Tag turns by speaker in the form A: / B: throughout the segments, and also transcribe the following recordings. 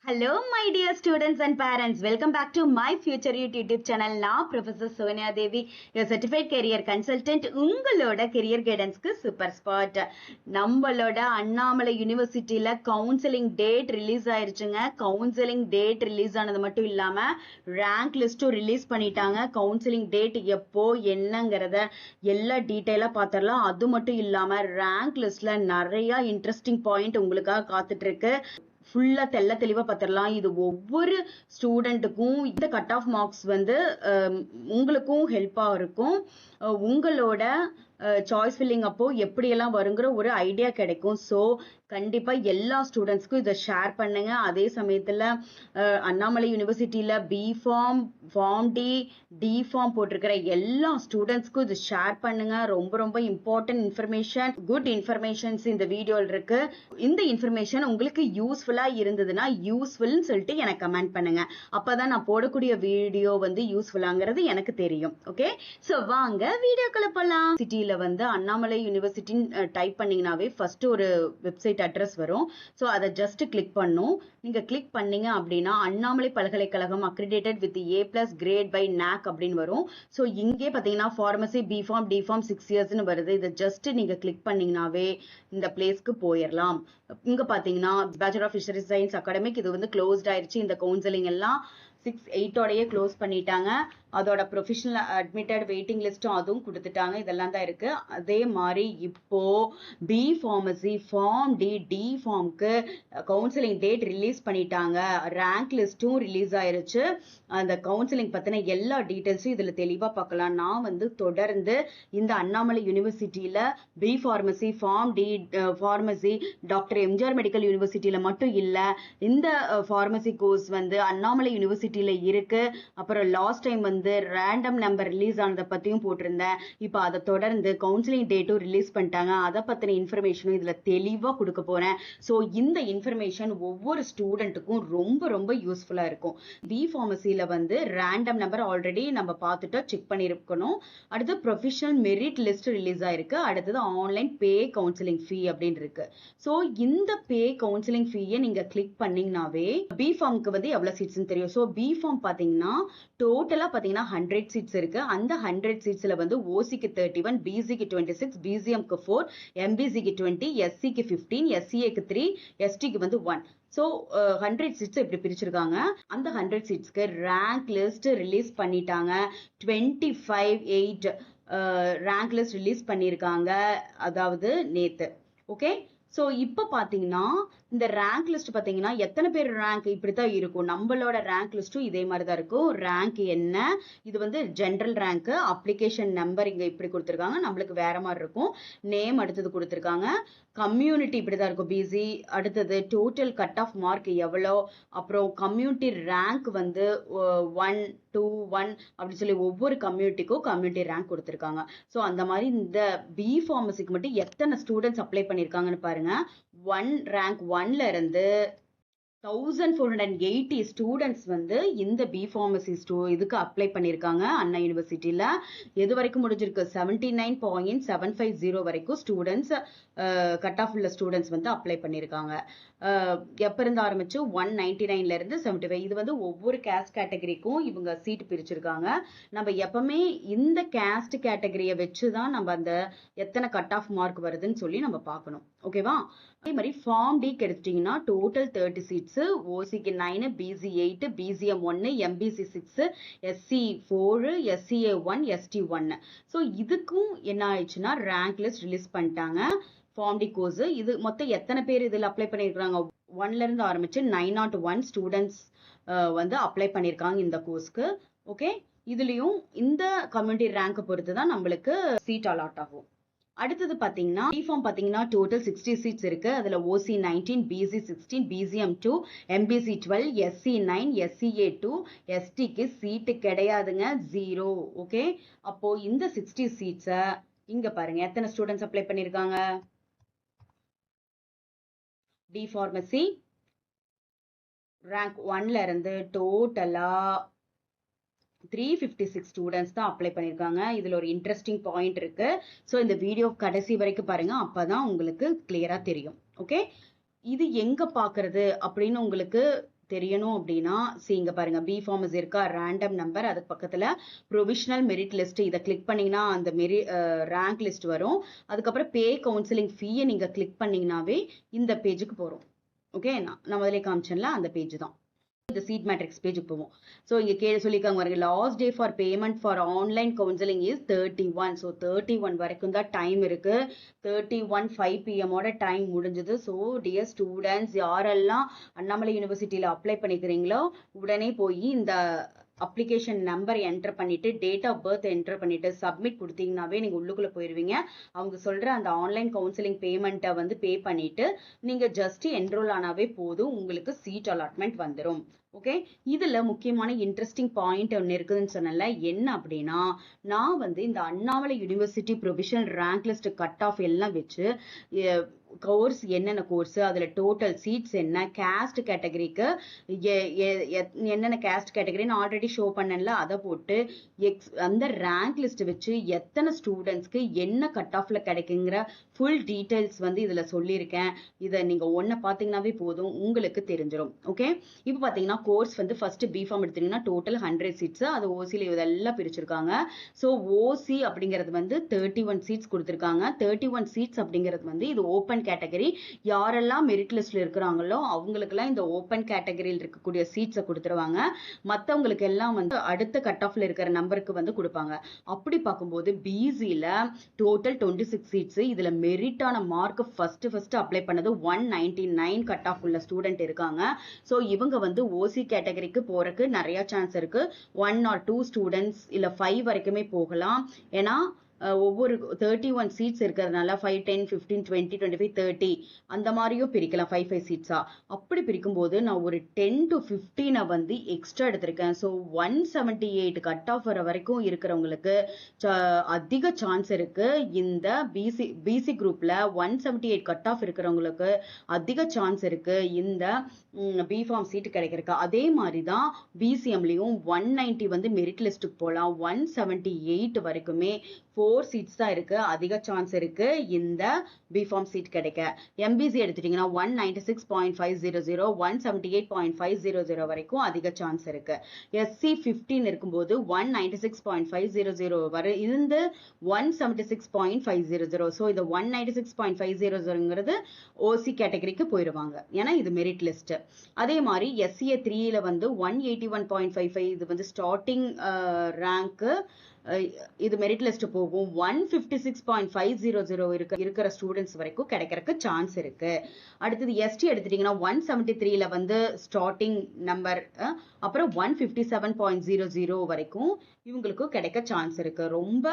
A: Hello, my dear students and parents. Welcome back to my Future You YouTube channel. நான் Professor Sonia Devi, your certified career consultant. உங்களோட career guidance-க்கு super spot. நம்மளோட அண்ணாமலை யூனிவர்சிட்டியில counselling date release ஆயிருச்சுங்க. Counselling date release ஆனது மட்டும் இல்லாம rank லிஸ்ட்டும் release பண்ணிட்டாங்க. கவுன்சிலிங் டேட் எப்போ என்னங்கிறத எல்லா டீட்டெயிலா பார்த்துடலாம். அது மட்டும் இல்லாம ரேங்க் லிஸ்ட்ல நிறைய இன்ட்ரெஸ்டிங் பாயிண்ட் உங்களுக்காக காத்துட்டு இருக்கு. ஃபுல்லா தெளிவா பார்த்துடலாம். இது ஒவ்வொரு ஸ்டூடெண்ட்டுக்கும் இந்த கட் ஆஃப் மார்க்ஸ் வந்து உங்களுக்கும் ஹெல்ப்பா இருக்கும். உங்களோட சாய்ஸ் ஃபில்லிங் அப்போ எப்படியெல்லாம் வருங்கிற ஒரு ஐடியா கிடைக்கும். ஸோ கண்டிப்பா எல்லா ஸ்டூடெண்ட்ஸ்க்கும் இதை ஷேர் பண்ணுங்க. அதே சமயத்துல அண்ணாமலை யூனிவர்சிட்டியில B Pharm, Pharm D Pharm போட்டிருக்கிற எல்லா ஸ்டூடெண்ட்ஸ்க்கும் இது ஷேர் பண்ணுங்க. ரொம்ப ரொம்ப இம்பார்ட்டன்ட் இன்ஃபர்மேஷன், குட் இன்ஃபர்மேஷன்ஸ் இந்த வீடியோல இருக்கு. இந்த இன்ஃபர்மேஷன் உங்களுக்கு யூஸ்ஃபுல்லா இருந்ததுன்னா யூஸ்ஃபுல்னு சொல்லிட்டு எனக்கு கமெண்ட் பண்ணுங்க. அப்பதான் நான் போடக்கூடிய வீடியோ வந்து யூஸ்ஃபுல்லாங்கிறது எனக்கு தெரியும். ஓகே, ஸோ வாங்க வீடியோக்குள்ள போலாம். சிட்டியில வந்து அண்ணாமலை யூனிவர்சிட்டின்னு டைப் பண்ணீங்கன்னாவே ஃபர்ஸ்ட் ஒரு வெப்சைட் அட்ரஸ் வரும். ஸோ அதை ஜஸ்ட் கிளிக் பண்ணும். நீங்க கிளிக் பண்ணீங்க அப்படின்னா அண்ணாமலை பல்கலைக்கழகம் accredited with A+ grade by NAC அப்படின்னு வரும். ஸோ இங்கே பார்த்தீங்கன்னா pharmacy B Pharm D Pharm 6 இயர்ஸ்னு வருது. இதை ஜஸ்ட் நீங்க கிளிக் பண்ணீங்கன்னாவே இந்த பிளேஸ்க்கு போயிடலாம். இங்க பாத்தீங்கன்னா bachelor of fisheries science academic இது வந்து க்ளோஸ்ட் ஆயிருச்சு. இந்த கவுன்சிலிங் எல்லாம் 6/8 க்ளோஸ் பண்ணிட்டாங்க. அதோட ப்ரொஃபஷனல் அட்மிட்டட் வெயிட்டிங் லிஸ்ட்டும் அதுவும் கொடுத்துட்டாங்க. இதெல்லாம் தான் இருக்கு. அதே மாதிரி இப்போ பி ஃபார்மசி ஃபார்ம் டி ஃபார்முக்கு கவுன்சிலிங் டேட் ரிலீஸ் பண்ணிட்டாங்க. ரேங்க் லிஸ்ட்டும் ரிலீஸ் ஆயிருச்சு. அந்த கவுன்சிலிங் பத்தின எல்லா டீட்டெயில்ஸும் இதுல தெளிவா பார்க்கலாம். நான் வந்து தொடர்ந்து இந்த அண்ணாமலை யூனிவர்சிட்டியில B pharmacy Pharm D pharmacy doctor MGR medical யூனிவர்சிட்டியில மட்டும் இல்ல, இந்த ஃபார்மசி கோர்ஸ் வந்து அண்ணாமலை யூனிவர்சிட்டியில இருக்கு. அப்புறம் லாஸ்ட் டைம் வந்து ரேண்டம் நம்பர் ரிலீஸ் ஆனதை பத்தியும் போட்டிருந்தேன். இப்போ அதை தொடர்ந்து கவுன்சிலிங் டேட்டும் ரிலீஸ் பண்ணிட்டாங்க. அதை பத்தின இன்ஃபர்மேஷனும் இதுல தெளிவா கொடுக்க போறேன். ஸோ இந்த இன்ஃபர்மேஷன் ஒவ்வொரு ஸ்டூடெண்ட்டுக்கும் ரொம்ப ரொம்ப யூஸ்ஃபுல்லா இருக்கும். பி ஃபார்மசியில வந்து ரேண்டம் நம்பர் ஆல்ரெடி நம்ம பார்த்துட்டு செக் பண்ணிருக்கணும். அடுத்து ப்ரொஃபஷனல் மெரிட் லிஸ்ட் ரிலீஸ் ஆயிருக்கு. அடுத்தது ஆன்லைன் பே கவுன்சிலிங் ஃபீ அப்படின்னு இருக்கு. ஸோ இந்த பே கவுன்சிலிங் ஃபீயை நீங்க கிளிக் பண்ணீங்கன்னாவே பி ஃபார்முக்கு வந்து எவ்வளவு சீட்ஸ்னு தெரியும். ஸோ பி ஃபார்ம் பாத்தீங்கன்னா டோட்டலா பாத்தீங்கன்னா 100 சீட்ஸ் இருக்கு. அந்த 100 சீட்ஸ்ல வந்து ஓசிக்கு 31, பிசிக்கு 26, பிசிஎம்க்கு 4, எம்பிசிக்கு 20, எஸ்சிக்கு 15, எஸ்சிஏக்கு 3, எஸ்டிக்கு வந்து 1. ஸோ 100 சீட்ஸ் இப்படி பிரிச்சிருக்காங்க. அந்த 100 சீட்ஸ்க்கு ரேங்க் லிஸ்ட் ரிலீஸ் பண்ணிட்டாங்க. 25/8 ரேங்க் லிஸ்ட் ரிலீஸ் பண்ணியிருக்காங்க, அதாவது நேத்து. ஓகே, ஸோ இப்போ பார்த்தீங்கன்னா இந்த ரேங்க் லிஸ்ட் பார்த்தீங்கன்னா எத்தனை பேர் ரேங்க் இப்படித்தான் இருக்கும். நம்மளோட ரேங்க் லிஸ்ட்டும் இதே மாதிரி தான் இருக்கும். ரேங்க் என்ன, இது வந்து ஜென்ரல் ரேங்க், அப்ளிகேஷன் நம்பர் இங்கே இப்படி கொடுத்துருக்காங்க, நம்மளுக்கு வேற மாதிரி இருக்கும். நேம் அடுத்தது கொடுத்துருக்காங்க. கம்யூனிட்டி இப்படிதான் இருக்கும், பிசி. அடுத்தது டோட்டல் கட் ஆஃப் மார்க் எவ்வளோ, அப்புறம் கம்யூனிட்டி ரேங்க் வந்து 1, 2, 1 அப்படின்னு சொல்லி ஒவ்வொரு கம்யூனிட்டிக்கும் கம்யூனிட்டி ரேங்க் கொடுத்துருக்காங்க. ஸோ அந்த மாதிரி இந்த பி ஃபார்மசிக்கு மட்டும் எத்தனை ஸ்டூடெண்ட்ஸ் அப்ளை பண்ணியிருக்காங்கன்னு பாருங்க. ரேங்க் 1ல இருந்து 1480 ஸ்டூடெண்ட்ஸ் வந்து இந்த பி ஃபார்மசி இதுக்கு அப்ளை பண்ணியிருக்காங்க அண்ணா யூனிவர்சிட்டியில. எது வரைக்கும் முடிஞ்சிருக்கு, 79.750 வரைக்கும் ஸ்டூடெண்ட்ஸ் கட் ஆஃப் உள்ள ஸ்டூடெண்ட்ஸ் வந்து அப்ளை பண்ணியிருக்காங்க. எப்ப இருந்து ஆரம்பிச்சு 199ல இருந்து 75. இது வந்து ஒவ்வொரு கேஸ்ட் கேட்டகரிக்கும் இவங்க சீட் பிரிச்சிருக்காங்க. நம்ம எப்பவுமே இந்த கேஸ்ட் கேட்டகரியை வச்சுதான் நம்ம அந்த எத்தனை கட் ஆஃப் மார்க் வருதுன்னு சொல்லி நம்ம பார்க்கணும். ஓகேவா? அதே மாதிரி ஃபார்ம் டி கிடைச்சிட்டீங்கன்னா டோட்டல் 30 சீட்ஸ், ஓசிக்கு 9, BC 8, BCM 1, MBC 6, SC 4, SCA 1, ST 1. So இதுக்கும் என்ன ஆயிடுச்சுன்னா ரேங்க் லிஸ்ட் ரிலீஸ் பண்ணிட்டாங்க. ஃபார்ம் டி கோர்ஸ் இது மொத்தம் எத்தனை பேர் இதில் அப்ளை பண்ணியிருக்காங்க, 1ல இருந்து ஆரம்பிச்சு 901 ஸ்டூடெண்ட்ஸ் வந்து அப்ளை பண்ணியிருக்காங்க இந்த கோர்ஸ்க்கு. ஓகே, இதுலயும் இந்த கம்யூனிட்டி ரேங்க் பொறுத்து தான் நம்மளுக்கு சீட் அலாட் ஆகும். அடுத்தது பாத்தீங்கன்னா பி ஃபார்ம் பாத்தீங்கன்னா டோட்டல் 60 சீட்ஸ் இருக்கு. அதுல OC 19, BC 16, BCM 2, MBC 12, SC 9, SCA 2, எஸ்டிக்கு சீட்டு கிடையாதுங்க, 0. ஓகே, அப்போ இந்த 60 சீட்ஸை இங்க பாருங்க எத்தனை ஸ்டூடெண்ட்ஸ் அப்ளை பண்ணிருக்காங்க. டி ஃபார்மசி ரேங்க் 1ல இருந்து டோட்டலா 356 ஸ்டூடெண்ட்ஸ் தான் அப்ளை பண்ணியிருக்காங்க. இதுல ஒரு இன்ட்ரெஸ்டிங் பாயிண்ட் இருக்கு. ஸோ இந்த வீடியோ கடைசி வரைக்கும் பாருங்க, அப்பதான் உங்களுக்கு கிளியரா தெரியும். ஓகே, இது எங்க பாக்குறது அப்படின்னு உங்களுக்கு தெரியணும் அப்படின்னா இங்க பாருங்க, பி ஃபார்மஸ் இருக்கா, ரேண்டம் நம்பர், அதுக்கு பக்கத்துல ப்ரொவிஷனல் மெரிட் லிஸ்ட். இதை கிளிக் பண்ணீங்கன்னா அந்த ரேங்க் லிஸ்ட் வரும். அதுக்கப்புறம் பே கவுன்சிலிங் ஃபீயை நீங்க கிளிக் பண்ணீங்கன்னாவே இந்த பேஜுக்கு போறோம். ஓகே, நான் முதலே காமிச்சேன்ல அந்த பேஜ் தான். இந்த சீட் மேட்ரிக்ஸ் பேஜுக்கு போவோம். ஸோ இங்கே சொல்லியிருக்காங்க பாருங்க, last day for payment for online counselling is 31. So 31 வரைக்கும் தான் டைம் இருக்கு. 31 5 PM டைம் முடிஞ்சது. ஸோ டியர் ஸ்டூடெண்ட்ஸ், யாரெல்லாம் அண்ணாமலை யூனிவர்சிட்டியில் அப்ளை பண்ணிக்கிறீங்களோ உடனே போய் இந்த அப்ளிகேஷன் நம்பர் என்டர் பண்ணிட்டு டேட் ஆஃப் பர்த் என்டர் பண்ணிட்டு சப்மிட் கொடுத்தீங்கன்னாவே நீங்க உள்ளுக்குள்ள போயிருவீங்க. அவங்க சொல்ற அந்த ஆன்லைன் கவுன்சிலிங் பேமெண்ட்டை வந்து பே பண்ணிட்டு நீங்க ஜஸ்ட் என்ரோல் ஆனாவே போதும், உங்களுக்கு சீட் அலாட்மெண்ட் வந்துடும். ஓகே, இதுல முக்கியமான இன்ட்ரெஸ்டிங் பாயிண்ட் ஒன்று இருக்குதுன்னு சொன்னல, என்ன அப்படின்னா நான் வந்து இந்த Annamalai university provisional rank list cut off எல்லாம் வச்சு கோர்ஸ் என்னென்ன கோர்ஸ், அதுல டோட்டல் சீட்ஸ் என்ன, கேஸ்ட் கேட்டகரிக்கு என்னென்ன கேஸ்ட் கேட்டகரின்னு ஆல்ரெடி ஷோ பண்ணல, அதை போட்டு அந்த ரேங்க் லிஸ்ட் வச்சு எத்தனை ஸ்டூடெண்ட்ஸ்க்கு என்ன கட் ஆஃப்ல கிடைக்குங்கிற ஃபுல் டீடைல்ஸ் வந்து இதுல சொல்லியிருக்கேன். இதை நீங்க ஒன்ன பாத்தீங்கன்னாவே போதும், உங்களுக்கு தெரிஞ்சிடும். ஓகே, இப்போ பாத்தீங்கன்னா கோர்ஸ் வந்து ஃபர்ஸ்ட் பிஃபார்ம் எடுத்தீங்கன்னா டோட்டல் 100 சீட்ஸ், அது ஓசியில் இதெல்லாம் பிரிச்சிருக்காங்க. ஸோ ஓசி அப்படிங்கிறது வந்து 31 சீட்ஸ் கொடுத்துருக்காங்க. 31 சீட்ஸ் அப்படிங்கிறது வந்து இது ஓப்பன் கேட்டகரி. யாரெல்லாம் மெரிட் லிஸ்ட்ல இருக்கிறாங்களோ அவங்களுக்கெல்லாம் இந்த ஓப்பன் கேட்டகரியில் இருக்கக்கூடிய சீட்ஸை கொடுத்துருவாங்க. மற்றவங்களுக்கு எல்லாம் வந்து அடுத்த கட் ஆஃப்ல இருக்கிற நம்பருக்கு வந்து கொடுப்பாங்க. அப்படி பார்க்கும்போது பிசியில் டோட்டல் 26 சீட்ஸ். இதுல மெரிட்டான மார்க் ஃபர்ஸ்ட் அப்ளை பண்ணது 199 கட் ஆஃப் உள்ள ஸ்டூடெண்ட் இருக்காங்க. ஸோ இவங்க வந்து ஓசி கேட்டகரிக்கு போறதுக்கு நிறைய சான்ஸ் இருக்கு. 1 or 2 ஸ்டூடெண்ட்ஸ் இல்ல 5 வரைக்குமே போகலாம். ஏன்னா ஒவ்வொரு 31 சீட்ஸ் இருக்கிறதுனால 5 10 15 20 25 30 அந்த மாதிரியும் பிரிக்கலாம், 5 சீட்ஸா. அப்படி பிரிக்கும் போது நான் ஒரு 10 to 15 வந்து எக்ஸ்ட்ரா எடுத்திருக்கேன். ஸோ 178 கட் ஆஃப் வர வரைக்கும் இருக்கிறவங்களுக்கு அதிக சான்ஸ் இருக்கு. இந்த பிசி குரூப்ல 178 கட் ஆஃப் இருக்கிறவங்களுக்கு அதிக சான்ஸ் இருக்கு இந்த பிஃபார்ம் சீட் கிடைக்கிறதுக்கு. அதே மாதிரி தான் பிசிஎம்லயும் 190 வந்து மெரிட் லிஸ்ட்டுக்கு போகலாம். 178 வரைக்குமே 4 சீட்ஸ் தான் இருக்கு, அதிக சான்ஸ் இருக்கு இந்த பிஃபார்ம் சீட் கிடைக்க. எம்பிசி எடுத்துட்டீங்கன்னா 196.500 178.500 வரைக்கும் அதிக சான்ஸ் இருக்கு. எஸ்சி 15 இருக்கும்போது 196.500 வரை இருந்து 176.500. ஸோ இந்த 196.500ங்கிறது ஓசி கேட்டகரிக்கு போயிடுவாங்க, ஏன்னா இது மெரிட் லிஸ்ட். அதே மாதிரி எஸ்சிஏ 3ல வந்து 181.55 இது வந்து ஸ்டார்டிங் ரேங்க், இது மெரிட் லிஸ்ட் போகும். 156.500 இருக்கிற ஸ்டூடெண்ட்ஸ் வரைக்கும் கிடைக்கிறதுக்கு சான்ஸ் இருக்கு. அடுத்தது எஸ்டி எடுத்துட்டீங்கன்னா 173ல வந்து ஸ்டார்டிங் நம்பர், அப்புறம் 157.00 வரைக்கும் இவங்களுக்கு கிடைக்க சான்ஸ் இருக்கு. ரொம்ப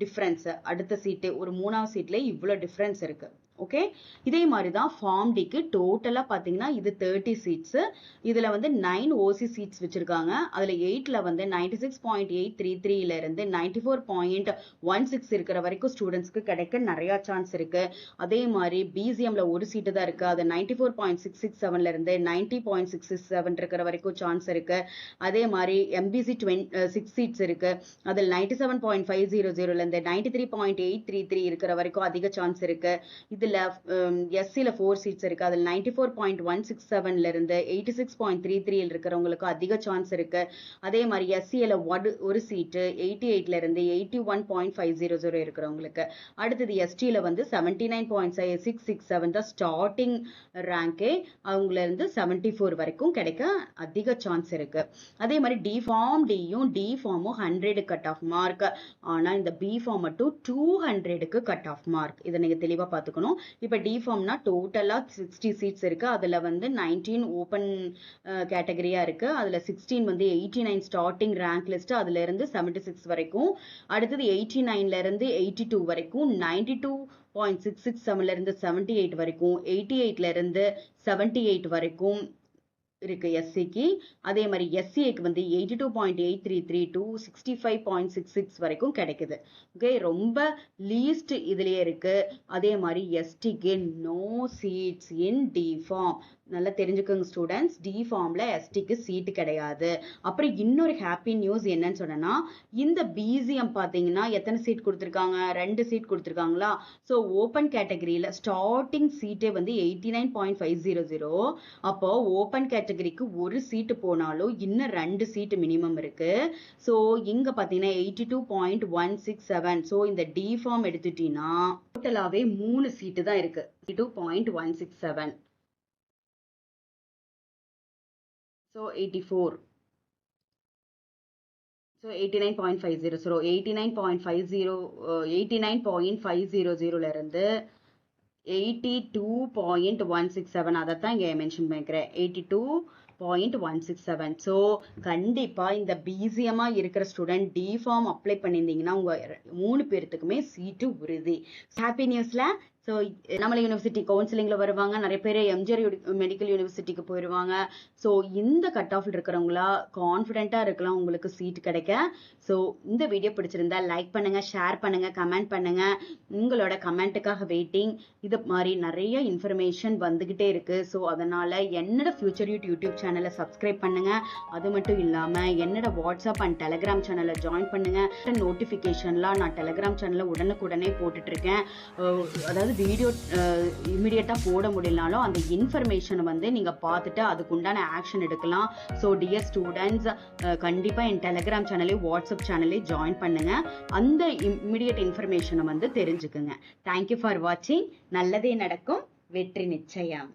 A: டிஃபரன்ஸ். அடுத்த சீட்டு ஒரு 3ஆவது சீட்ல இவ்வளவு டிஃபரன்ஸ் இருக்கு. ஓகே, இதே மாதிரி தான் ஃபார்ம் டிக்கு டோட்டலா பாத்தீங்கன்னா இது 30 சீட்ஸ். இதுல வந்து 9 ஓசி சீட்ஸ் வச்சிருக்காங்க. அதுல 8ல வந்து 96.833ல இருந்து 94.16 இருக்கிற வரைக்கும் ஸ்டூடெண்ட்ஸ்க்கு கிடைக்க நிறைய சான்ஸ் இருக்கு. அதே மாதிரி பிசிஎம்ல ஒரு சீட்டு தான் இருக்கு, அது 94.667ல இருந்து 90.667 இருக்கிற வரைக்கும் சான்ஸ் இருக்கு. அதே மாதிரி எம்பிசி 6 சீட்ஸ் இருக்கு, அதில் 97.500ல இருந்து 93.833 இருக்கிற வரைக்கும் அதிக சான்ஸ் இருக்கு. இதுல எஸ்சில 4 சீட்ஸ் இருக்கு, அதில் 94.167ல இருந்து 86.33 இருக்கிறவங்களுக்கு அதிக சான்ஸ் இருக்கு. அதே மாதிரி எஸ்சில ஒரு சீட்டு 88ல இருந்து 81.500 இருக்கிறவங்களுக்கு. அடுத்தது எஸ்டில வந்து 79.667 தான் ஸ்டார்டிங் ரேங்கே, அவங்கள இருந்து 74 வரைக்கும் கிடைக்க அதிக சான்ஸ் இருக்கு. அதே மாதிரி டி ஃபார்மும் 100 கட் ஆஃப் மார்க். ஆனா இந்த பி ஃபார்ம் மட்டும் 200க்கு கட் ஆஃப் மார்க். இதை நீங்க தெளிவா பார்த்துக்கணும். இப்ப டி ஃபார்ம்னா டோட்டலா 60 சீட்ஸ் இருக்கு. அதுல வந்து 19 ஓபன் கேட்டகரியா இருக்கு. அதுல 16 வந்து 89 ஸ்டார்டிங் ரேங்க் லிஸ்ட், அதுல இருந்து 76 வரைக்கும். அடுத்தது 89ல இருந்து 82 வரைக்கும், 92.667ல இருந்து 78 வரைக்கும், 88ல இருந்து 78 வரைக்கும் இருக்கு எஸ்சிக்கு. அதே மாதிரி எஸ்சிஏக்கு வந்து 82.833 to 65.66 வரைக்கும் கிடைக்குது. ஓகே, ரொம்ப லீஸ்ட் இதுலயே இருக்கு. அதே மாதிரி எஸ்டிக்கு no seats in D Pharm. நல்லா தெரிஞ்சுக்கோங்க ஸ்டூடெண்ட்ஸ், டி ஃபார்ம்ல எஸ்டிக்கு சீட்டு கிடையாது. அப்புறம் இன்னொரு ஹாப்பி நியூஸ் என்னன்னு சொன்னா, இந்த பிசிஎம் பாத்தீங்கன்னா எத்தனை சீட் கொடுத்துருக்காங்க, 2 சீட் கொடுத்துருக்காங்களா. ஸோ ஓப்பன் கேட்டகரியில ஸ்டார்டிங் சீட்டே வந்து 89.500. அப்போ ஓப்பன் கேட்டகரிக்கு ஒரு சீட்டு போனாலும் இன்னும் 2 சீட்டு மினிமம் இருக்கு. ஸோ இங்க பாத்தீங்கன்னா 82.167. ஸோ இந்த டி ஃபார்ம் எடுத்துட்டீங்கன்னா டோட்டலாவே 3 சீட்டு தான் இருக்கு. 82.167. So 84. So 89.50. So 89.500 இருந்து 82.167 அதைத்தான் இங்க மென்ஷன் பண்ணிக்கிறேன். 82.167. ஸோ கண்டிப்பா இந்த பிசிஎம்மா இருக்கிற ஸ்டூடெண்ட் டி ஃபார்ம் அப்ளை பண்ணியிருந்தீங்கன்னா உங்க 3 பேர்த்துக்குமே சீட்டு உறுதி. ஹாப்பி நியூஸ்ல. ஸோ நம்மள யூனிவர்சிட்டி கவுன்சிலிங்ல வருவாங்க, நிறைய பேர் எம்ஜிஆர் மெடிக்கல் யூனிவர்சிட்டிக்கு போயிடுவாங்க. ஸோ இந்த கட் ஆஃப்ல இருக்கிறவங்களா கான்ஃபிடென்ட்டா இருக்கலாம் உங்களுக்கு சீட் கிடைக்க. ஸோ இந்த வீடியோ பிடிச்சிருந்தா லைக் பண்ணுங்க, ஷேர் பண்ணுங்க, கமெண்ட் பண்ணுங்க. உங்களோட கமெண்ட்டுக்காக வெயிட்டிங். இது மாதிரி நிறைய இன்ஃபர்மேஷன் வந்துகிட்டே இருக்கு. ஸோ அதனால என்னோட ஃபியூச்சர் யூடியூப் சேனலை சப்ஸ்கிரைப் பண்ணுங்க. அது மட்டும் இல்லாம என்னோட வாட்ஸ்அப் அண்ட் டெலிகிராம் சேனலை ஜாயின் பண்ணுங்க. நோட்டிஃபிகேஷன்லாம் நான் டெலிகிராம் சேனல்ல உடனுக்குடனே போட்டுட்டு இருக்கேன். அதாவது வீடியோ இமிடியேட்டா போட முடியலனாலும் அந்த இன்ஃபர்மேஷனை வந்து நீங்க பார்த்துட்டு அதுக்குண்டான ஆக்ஷன் எடுக்கலாம். ஸோ டியர் ஸ்டூடெண்ட்ஸ், கண்டிப்பா என் டெலிகிராம் சேனலே வாட்ஸ்அப் சேனலே ஜாயின் பண்ணுங்க. அந்த இமிடியேட் இன்ஃபர்மேஷனை வந்து தெரிஞ்சுக்குங்க. தேங்க்யூ ஃபார் வாட்சிங். நல்லதே நடக்கும், வெற்றி நிச்சயம்.